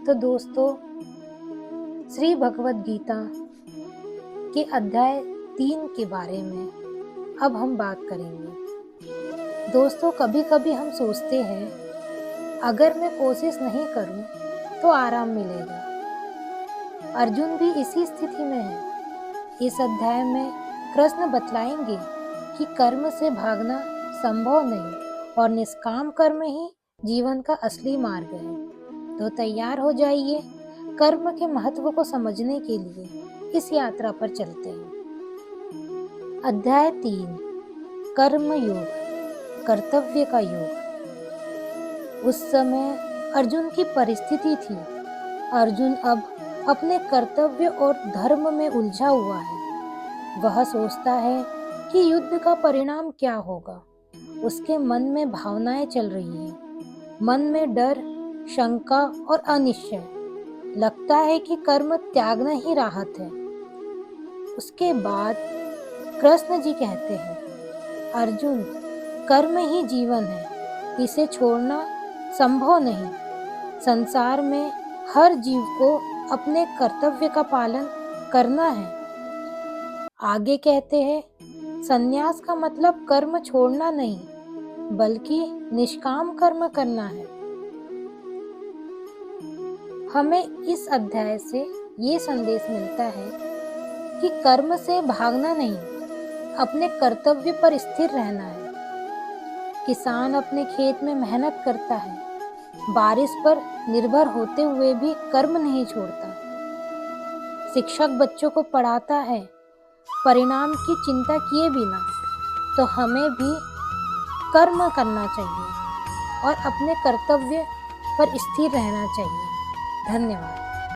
तो दोस्तों, श्री भगवद गीता के अध्याय 3 के बारे में अब हम बात करेंगे। दोस्तों, कभी कभी हम सोचते हैं अगर मैं कोशिश नहीं करूं तो आराम मिलेगा। अर्जुन भी इसी स्थिति में है। इस अध्याय में कृष्ण बतलाएंगे कि कर्म से भागना संभव नहीं और निष्काम कर्म ही जीवन का असली मार्ग है। तो तैयार हो जाइए, कर्म के महत्व को समझने के लिए इस यात्रा पर चलते हैं। अध्याय 3, कर्म योग, कर्तव्य का योग। उस समय अर्जुन की परिस्थिति थी। अर्जुन अब अपने कर्तव्य और धर्म में उलझा हुआ है। वह सोचता है कि युद्ध का परिणाम क्या होगा। उसके मन में भावनाएं चल रही हैं। मन में डर, शंका और अनिश्चय। लगता है कि कर्म त्यागना ही राहत है। उसके बाद कृष्ण जी कहते हैं, अर्जुन, कर्म ही जीवन है, इसे छोड़ना संभव नहीं। संसार में हर जीव को अपने कर्तव्य का पालन करना है। आगे कहते हैं, संन्यास का मतलब कर्म छोड़ना नहीं, बल्कि निष्काम कर्म करना है। हमें इस अध्याय से ये संदेश मिलता है कि कर्म से भागना नहीं, अपने कर्तव्य पर स्थिर रहना है। किसान अपने खेत में मेहनत करता है, बारिश पर निर्भर होते हुए भी कर्म नहीं छोड़ता। शिक्षक बच्चों को पढ़ाता है, परिणाम की चिंता किए बिना। तो हमें भी कर्म करना चाहिए और अपने कर्तव्य पर स्थिर रहना चाहिए। धन्यवाद।